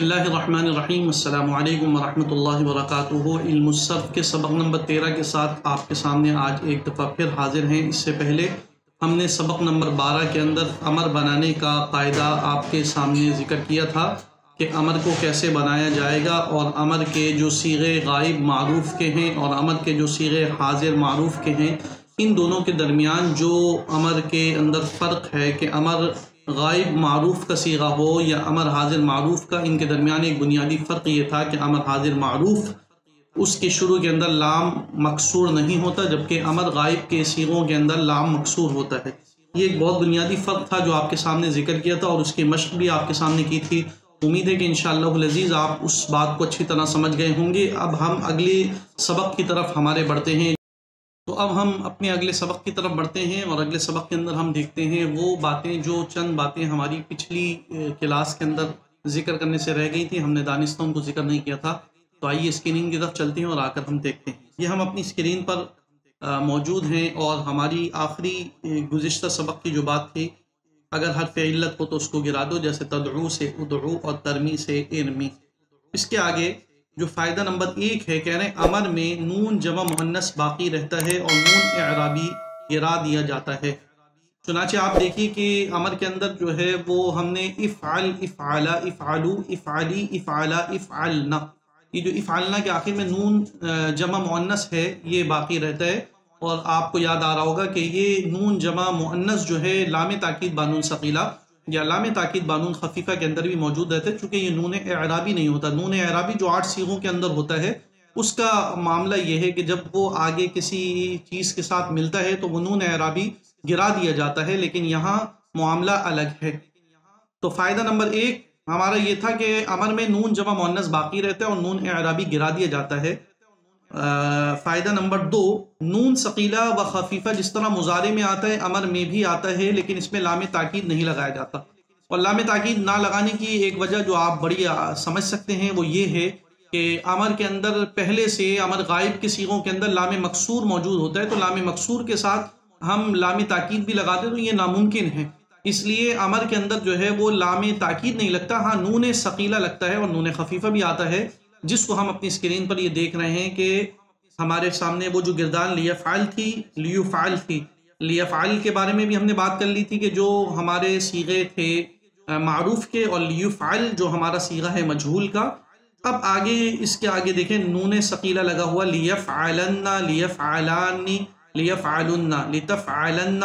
اللہ الرحمن الرحیم السلام علیکم ورحمۃ اللہ وبرکاتہ۔ علم الصرف کے سبق نمبر 13 کے ساتھ آپ کے سامنے آج ایک دفعہ پھر حاضر ہیں۔ اس سے پہلے ہم نے سبق نمبر 12 کے اندر امر بنانے کا قاعدہ آپ کے سامنے ذکر کیا تھا کہ امر کو کیسے بنایا جائے گا، اور امر کے جو صیغے غائب معروف کے ہیں اور امر کے جو صیغے حاضر معروف کے ہیں، ان دونوں کے درمیان جو امر کے اندر فرق ہے کہ امر غائب معروف کا صیغہ ہو یا امر حاضر معروف کا، ان کے درمیان ایک بنیادی فرق یہ تھا کہ امر حاضر معروف اس کے شروع کے اندر لام مکسور نہیں ہوتا، جبکہ امر غائب کے صیغوں کے اندر لام مکسور ہوتا ہے۔ یہ ایک بہت بنیادی فرق تھا جو آپ کے سامنے ذکر کیا تھا، اور اس کی مشق بھی آپ کے سامنے کی تھی۔ امید ہے کہ انشاءاللہ العزیز آپ اس بات کو اچھی طرح سمجھ گئے ہوں گے۔ اب ہم اگلے سبق کی طرف ہمارے بڑھتے ہیں۔ تو اب ہم اپنے اگلے سبق کی طرف بڑھتے ہیں، اور اگلے سبق کے اندر ہم دیکھتے ہیں وہ باتیں جو چند باتیں ہماری پچھلی کلاس کے اندر ذکر کرنے سے رہ گئی تھیں، ہم نے دانستہ ان کو ذکر نہیں کیا تھا۔ تو آئیے اسکرین کی طرف چلتے ہیں اور آ کر ہم دیکھتے ہیں۔ یہ ہم اپنی اسکرین پر موجود ہیں، اور ہماری آخری گزشتہ سبق کی جو بات تھی، اگر حرف علت ہو تو اس کو گرا دو، جیسے تدعو سے ادعو اور ترمی سے ارمی۔ اس کے آگے جو فائدہ نمبر 1 ہے، کہہ رہے ہیں امر میں نون جمع مؤنث باقی رہتا ہے اور نون اعرابی گرا دیا جاتا ہے۔ چنانچہ آپ دیکھیے کہ امر کے اندر جو ہے وہ ہم نے افعل، افعلا، افعلو، افعلی، افعلا، افعلنا، یہ جو افعلنا کے آخر میں نون جمع مؤنث ہے یہ باقی رہتا ہے۔ اور آپ کو یاد آ رہا ہوگا کہ یہ نون جمع مؤنث جو ہے لام تاکید بانون ثقیلہ یا لام تاکید بانون خفیفہ کے اندر بھی موجود رہتا ہے، چونکہ یہ نون اعرابی نہیں ہوتا۔ نون اعرابی جو 8 صیغوں کے اندر ہوتا ہے، اس کا معاملہ یہ ہے کہ جب وہ آگے کسی چیز کے ساتھ ملتا ہے تو وہ نون اعرابی گرا دیا جاتا ہے، لیکن یہاں معاملہ الگ ہے۔ تو فائدہ نمبر 1 ہمارا یہ تھا کہ امر میں نون جمع مؤنث باقی رہتا ہے اور نون اعرابی گرا دیا جاتا ہے۔ فائدہ نمبر 2، نون ثقیلہ و خفیفہ جس طرح مضارع میں آتا ہے امر میں بھی آتا ہے، لیکن اس میں لام تاکید نہیں لگایا جاتا۔ اور لام تاکید نہ لگانے کی ایک وجہ جو آپ بڑی سمجھ سکتے ہیں وہ یہ ہے کہ امر کے اندر پہلے سے امر غائب کے صیغوں کے اندر لام مکسور موجود ہوتا ہے، تو لام مکسور کے ساتھ ہم لام تاکید بھی لگاتے تو یہ ناممکن ہے۔ اس لیے امر کے اندر جو ہے وہ لام تاکید نہیں لگتا، ہاں نون ثقیلہ لگتا ہے اور نون خفیفہ بھی آتا ہے، جس کو ہم اپنی اسکرین پر یہ دیکھ رہے ہیں کہ ہمارے سامنے وہ جو گردان لیفعل تھی، لیفعل تھی۔ لیفعل کے بارے میں بھی ہم نے بات کر لی تھی کہ جو ہمارے صیغے تھے معروف کے، اور لیفعل جو ہمارا صیغہ ہے مجہول کا۔ اب آگے اس کے آگے دیکھیں نون ثقیلہ لگا ہوا، لیفعلن، لیفعلانی، لیفعلن، لتفعلن،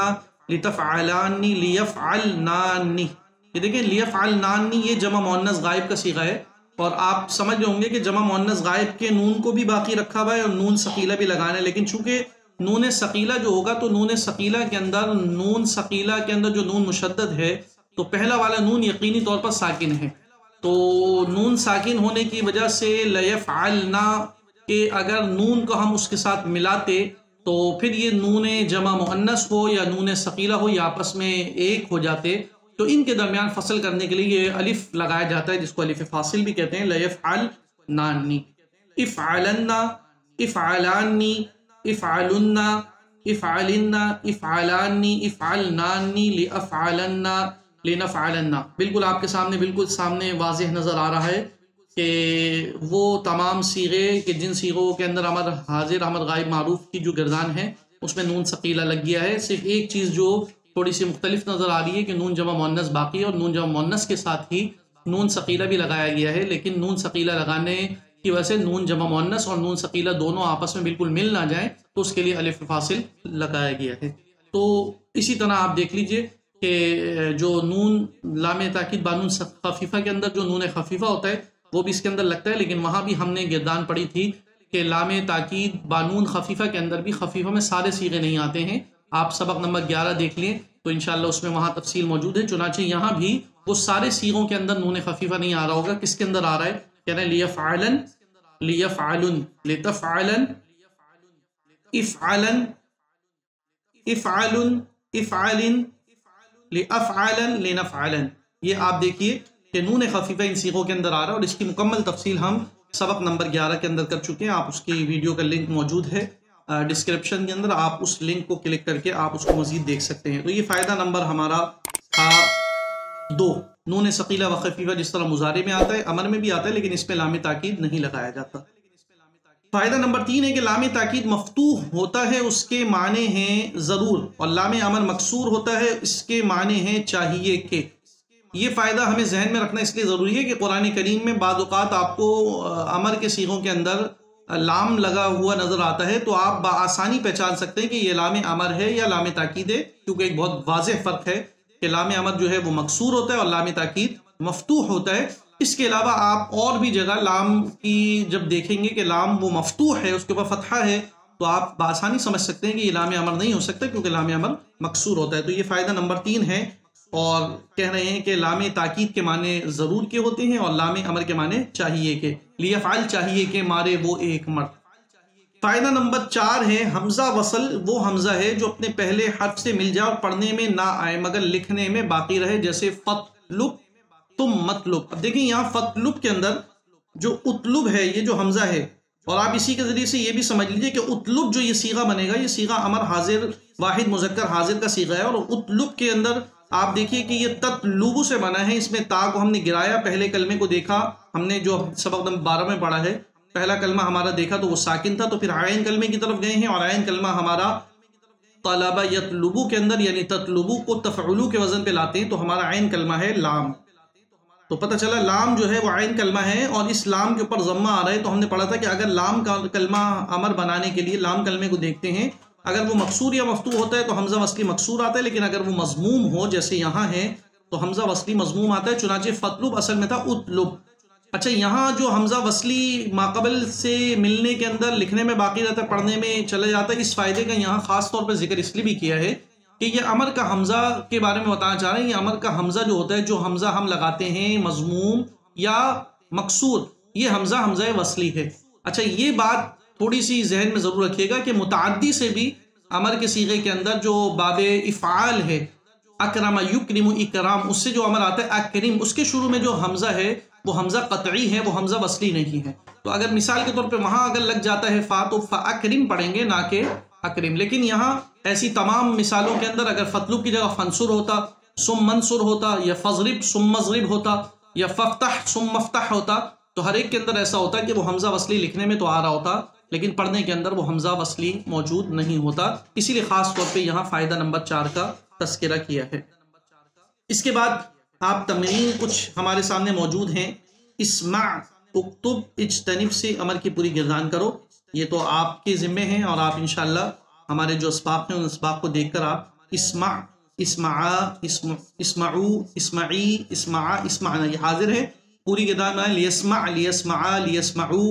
لتفعلانی، لیفعلنانی۔ یہ دیکھیں لیفعلنانی یہ جمع مؤنث غائب کا صیغہ ہے، اور آپ سمجھ ہوں گے کہ جمع مؤنث غائب کے نون کو بھی باقی رکھا ہوا ہے اور نون ثقیلہ بھی لگانا ہے، لیکن چونکہ نون ثقیلہ جو ہوگا تو نون ثقیلہ کے اندر، نون ثقیلہ کے اندر جو نون مشدد ہے تو پہلا والا نون یقینی طور پر ساکن ہے، تو نون ساکن ہونے کی وجہ سے لیفعلنا کہ اگر نون کو ہم اس کے ساتھ ملاتے تو پھر یہ نون جمع مؤنث ہو یا نون ثقیلہ ہو یہ آپس میں ایک ہو جاتے، تو ان کے درمیان فصل کرنے کے لیے یہ الف لگایا جاتا ہے، جس کو الف فاصل بھی کہتے ہیں، لیفعلنانی، افعلنا، افعلانی، افعلنا، افعلنا، افعلانی، افعلنانی، لافعلنا، لنفعلنا۔ بالکل آپ کے سامنے بالکل سامنے واضح نظر آ رہا ہے کہ وہ تمام صیغے کہ جن صیغوں کے اندر امر حاضر امر غائب معروف کی جو گردان ہے اس میں نون ثقیلہ لگ گیا ہے۔ صرف ایک چیز جو تھوڑی سی مختلف نظر آ رہی ہے کہ نون جمع مؤنث باقی ہے، اور نون جمع مؤنث کے ساتھ ہی نون ثقیلہ بھی لگایا گیا ہے، لیکن نون ثقیلہ لگانے کی وجہ سے نون جمع مؤنث اور نون ثقیلہ دونوں آپس میں بالکل مل نہ جائیں تو اس کے لیے الف فاصل لگایا گیا ہے۔ تو اسی طرح آپ دیکھ لیجئے کہ جو نون لام تاکید بانون خفیفہ کے اندر جو نون خفیفہ ہوتا ہے وہ بھی اس کے اندر لگتا ہے، لیکن وہاں بھی ہم نے گردان پڑھی تھی کہ لام تاکید بانون خفیفہ کے اندر بھی خفیفہ میں سارے صیغے نہیں آتے ہیں۔ آپ سبق نمبر 11 دیکھ لیں تو انشاءاللہ اس میں وہاں تفصیل موجود ہے۔ چنانچہ یہاں بھی وہ سارے صیغوں کے اندر نون خفیفہ نہیں آ رہا ہوگا، کس کے اندر آ رہا ہے؟ کہہ رہے ہیں لیفعلن، لیفعلن، لتفعلن، افعلن، افعلن، افعلن، لافعلن، لنفعلن۔ یہ آپ دیکھیے کہ نون خفیفہ ان صیغوں کے اندر آ رہا ہے، اور اس کی مکمل تفصیل ہم سبق نمبر 11 کے اندر کر چکے ہیں۔ آپ اس کی ویڈیو کا لنک موجود ہے ڈسکرپشن کے اندر، آپ اس لنک کو کلک کر کے آپ اس کو مزید دیکھ سکتے ہیں۔ تو یہ فائدہ نمبر ہمارا تھا دو نون ثقیلہ و خفیفہ جس طرح مضارع میں آتا ہے امر میں بھی آتا ہے، لیکن اس پہ لام تاکید نہیں لگایا جاتا۔ فائدہ نمبر 3 ہے کہ لام تاکید مفتوح ہوتا ہے، اس کے معنی ہیں ضرور، اور لام امر مکسور ہوتا ہے، اس کے معنی ہیں چاہیے کہ۔ یہ فائدہ ہمیں ذہن میں رکھنا اس لیے ضروری ہے کہ قرآن کریم میں بعض اوقات آپ کو امر کے صیغوں کے اندر لام لگا ہوا نظر آتا ہے، تو آپ بآسانی پہچان سکتے ہیں کہ یہ لام امر ہے یا لام تاکید ہے، کیونکہ ایک بہت واضح فرق ہے کہ لام امر جو ہے وہ مکسور ہوتا ہے اور لام تاکید مفتوح ہوتا ہے۔ اس کے علاوہ آپ اور بھی جگہ لام کی جب دیکھیں گے کہ لام وہ مفتوح ہے، اس کے اوپر فتحہ ہے، تو آپ بآسانی سمجھ سکتے ہیں کہ یہ لام امر نہیں ہو سکتا، کیونکہ لام امر مکسور ہوتا ہے۔ تو یہ فائدہ نمبر 3 ہے، اور کہہ رہے ہیں کہ لام تاکید کے معنی ضرور کے ہوتے ہیں اور لام امر کے معنی چاہیے کہ، لیفعل چاہیے کہ مارے وہ ایک مرد۔ فائدہ نمبر 4 ہے حمزہ وصل وہ حمزہ ہے جو اپنے پہلے حرف سے مل جائے اور پڑھنے میں نہ آئے مگر لکھنے میں باقی رہے، جیسے فتلب تم مطلب۔ اب دیکھیں یہاں فتلب کے اندر جو اطلب ہے یہ جو حمزہ ہے، اور آپ اسی کے ذریعے سے یہ بھی سمجھ لیجئے کہ اطلب جو یہ صیغہ بنے گا، یہ صیغہ امر حاضر واحد مذکر حاضر کا صیغہ ہے، اور اطلب کے اندر آپ دیکھیے کہ یہ تطلب سے بنا ہے، اس میں تا کو ہم نے گرایا، پہلے کلمے کو دیکھا ہم نے جو سبق نمبر 12 میں پڑھا ہے، پہلا کلمہ ہمارا دیکھا تو وہ ساکن تھا، تو پھر عین کلمے کی طرف گئے ہیں، اور عین کلمہ ہمارا طلبہ یطلبو کے اندر یعنی تطلبو کو تفعلو کے وزن پہ لاتے ہیں، تو ہمارا عین کلمہ ہے لام۔ تو پتہ چلا لام جو ہے وہ عین کلمہ ہے، اور اس لام کے اوپر ضمہ آ رہا ہے، تو ہم نے پڑھا تھا کہ اگر لام کا کلمہ امر بنانے کے لیے لام کلمے کو دیکھتے ہیں، اگر وہ مکسور یا مفتوح ہوتا ہے تو حمزہ وصلی مکسور آتا ہے، لیکن اگر وہ مضموم ہو جیسے یہاں ہے تو حمزہ وصلی مضموم آتا ہے، چنانچہ فتلب اصل میں تھا اطلب۔ اچھا یہاں جو حمزہ وصلی ماقبل سے ملنے کے اندر لکھنے میں باقی رہتا ہے، پڑھنے میں چلا جاتا ہے، اس فائدے کا یہاں خاص طور پہ ذکر اس لیے بھی کیا ہے کہ یہ امر کا حمزہ کے بارے میں بتانا چاہ رہے ہیں۔ یہ امر کا حمزہ جو ہوتا ہے، جو حمزہ ہم لگاتے ہیں مضموم یا مکسور، یہ حمزہ وصلی ہے۔ اچھا یہ بات تھوڑی سی ذہن میں ضرور رکھیے گا کہ متعدی سے بھی امر کے صیغے کے اندر جو باب افعال ہے، اکرم یکرم اکرام، اس سے جو امر آتا ہے اکرم، اس کے شروع میں جو حمزہ ہے وہ حمزہ قطعی ہے، وہ حمزہ وصلی نہیں ہے۔ تو اگر مثال کے طور پہ وہاں اگر لگ جاتا ہے فا تو فاکرم پڑھیں گے، نہ کہ اکرم۔ لیکن یہاں ایسی تمام مثالوں کے اندر اگر فتلب کی جگہ فنصر ہوتا، ثم منصر ہوتا، یا فضرب ثم مضرب ہوتا، یا ففتح ثم مفتح ہوتا، تو ہر ایک کے اندر ایسا ہوتا کہ وہ حمزہ وصلی لکھنے میں تو آ رہا ہوتا لیکن پڑھنے کے اندر وہ حمزہ وصلی موجود نہیں ہوتا، اسی لیے خاص طور پہ یہاں فائدہ نمبر 4 کا تذکرہ کیا ہے۔ اس کے بعد آپ تمرین کچھ ہمارے سامنے موجود ہیں۔ اسمع اکتب اجتنب سے امر کی پوری گردان کرو، یہ تو آپ کے ذمے ہیں، اور آپ انشاءاللہ ہمارے جو اسباق ہیں ان اسباق کو دیکھ کر آپ اسمع اسمعا اسمعو اسمعی اسمعا اسمعنا یہ حاضر ہے، پوری گردان میں لیسمع لیسمعا لیسمعو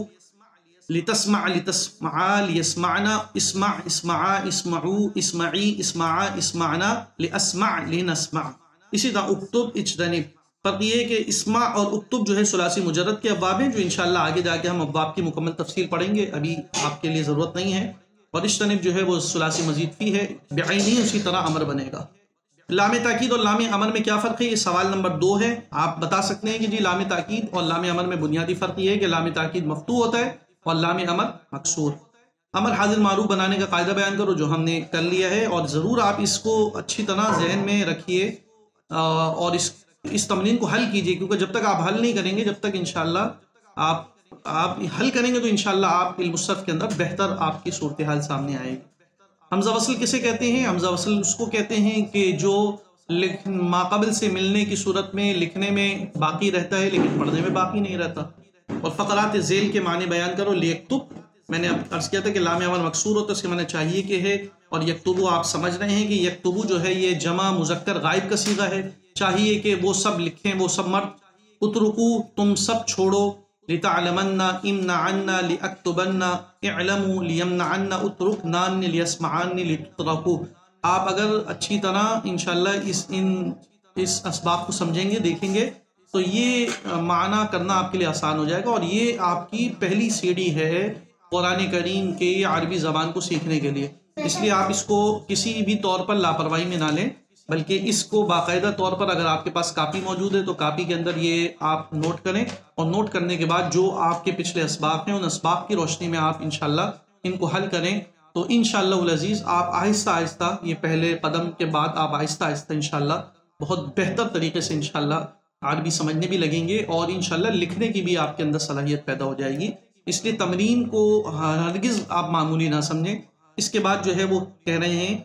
لتسمع لتسمعا لیسمعنا اسمع اسمعا اسمعو اسمعی اسمعا اسمعنا لاسمع لنسمع۔ اسی طرح اکتب اجتنب، فرق یہ ہے کہ اسمع اور اکتب جو ہے ثلاثی مجرد کے ابواب ہیں، جو انشاءاللہ آگے جا کے ہم ابواب کی مکمل تفصیل پڑھیں گے، ابھی آپ کے لیے ضرورت نہیں ہے۔ اور اجتنب جو ہے وہ ثلاثی مزید فی ہے، بعینی اسی طرح امر بنے گا۔ لام تاکید اور لام امر میں کیا فرق ہے؟ یہ سوال نمبر 2 ہے۔ آپ بتا سکتے ہیں کہ جی لام تاکید اور لام امر میں بنیادی فرق یہ ہے کہ لام تاکید مفتوح ہوتا ہے اور لام امر مکسور۔ امر حاضر معروف بنانے کا قاعدہ بیان کرو، جو ہم نے کر لیا ہے، اور ضرور آپ اس کو اچھی طرح ذہن میں رکھیے اور اس تمرین کو حل کیجیے، کیونکہ جب تک آپ حل نہیں کریں گے، جب تک انشاءاللہ آپ حل کریں گے تو انشاءاللہ آپ علم الصرف کے اندر بہتر آپ کی صورتحال سامنے آئے گی۔ حمزہ وصل کسے کہتے ہیں؟ حمزہ وصل اس کو کہتے ہیں کہ جو ماقبل سے ملنے کی صورت میں لکھنے میں باقی رہتا ہے لیکن پڑھنے میں باقی نہیں رہتا۔ اور فقرات ذیل کے معنی بیان کرو۔ لیکتب، میں نے عرض کیا تھا کہ لام امر مکسور ہوتا ہے، اس کے معنی چاہیے کہ ہے، اور یکتبو آپ سمجھ رہے ہیں کہ یکتبو جو ہے یہ جمع مذکر غائب کا صیغہ ہے، چاہیے کہ وہ سب لکھیں، وہ سب مرد۔ اترکو تم سب چھوڑو، لتعلمن امنعن لاکتبن اعلموا لیمنعن اترکنان لیسمعان لتترکو۔ آپ اگر اچھی طرح انشاءاللہ اس اسباق کو سمجھیں گے، دیکھیں گے، تو یہ معنی کرنا آپ کے لیے آسان ہو جائے گا، اور یہ آپ کی پہلی سیڑھی ہے قرآن کریم کے عربی زبان کو سیکھنے کے لیے۔ اس لیے آپ اس کو کسی بھی طور پر لاپرواہی میں نہ لیں، بلکہ اس کو باقاعدہ طور پر اگر آپ کے پاس کاپی موجود ہے تو کاپی کے اندر یہ آپ نوٹ کریں، اور نوٹ کرنے کے بعد جو آپ کے پچھلے اسباق ہیں ان اسباق کی روشنی میں آپ انشاءاللہ ان کو حل کریں، تو انشاءاللہ العزیز آپ آہستہ آہستہ، یہ پہلے قدم کے بعد آپ آہستہ آہستہ انشاءاللہ بہت بہتر طریقے سے انشاءاللہ عربی سمجھنے بھی لگیں گے، اور انشاءاللہ لکھنے کی بھی آپ کے اندر صلاحیت پیدا ہو جائے گی۔ اس لیے تمرین کو ہرگز آپ معمولی نہ سمجھیں۔ اس کے بعد جو ہے وہ کہہ رہے ہیں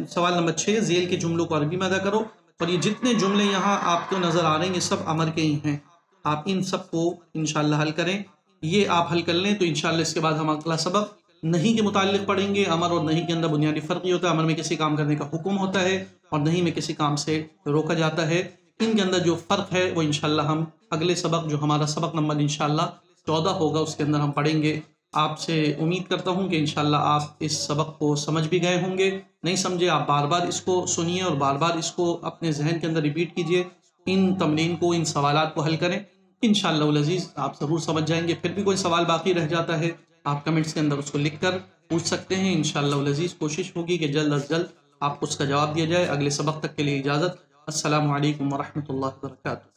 سوال نمبر 6، ذیل کے جملوں کو عربی میں ادا کرو، اور یہ جتنے جملے یہاں آپ کو نظر آ رہے ہیں یہ سب امر کے ہی ہیں، آپ ان سب کو انشاءاللہ حل کریں۔ یہ آپ حل کر لیں تو انشاءاللہ اس کے بعد ہم اگلا سبق نہیں کے متعلق پڑھیں گے۔ امر اور نہیں کے اندر بنیادی فرق یہ ہوتا ہے، امر میں کسی کام کرنے کا حکم ہوتا ہے اور نہیں میں کسی کام سے روکا جاتا ہے۔ ان کے اندر جو فرق ہے وہ انشاءاللہ ہم اگلے سبق، جو ہمارا سبق نمبر انشاءاللہ 14 ہوگا، اس کے اندر ہم پڑھیں گے۔ آپ سے امید کرتا ہوں کہ انشاءاللہ آپ اس سبق کو سمجھ بھی گئے ہوں گے۔ نہیں سمجھے آپ بار بار اس کو سنیے اور بار بار اس کو اپنے ذہن کے اندر ریپیٹ کیجئے، ان تمرین کو، ان سوالات کو حل کریں، انشاءاللہ العزیز آپ ضرور سمجھ جائیں گے۔ پھر بھی کوئی سوال باقی رہ جاتا ہے آپ کمنٹس کے اندر اس کو لکھ کر پوچھ سکتے ہیں، انشاءاللہ العزیز کوشش ہوگی کہ جلد از جلد آپ کو اس کا جواب دیا جائے۔ اگلے سبق تک کے لیے اجازت۔ السلام علیکم ورحمۃ اللہ وبرکاتہ۔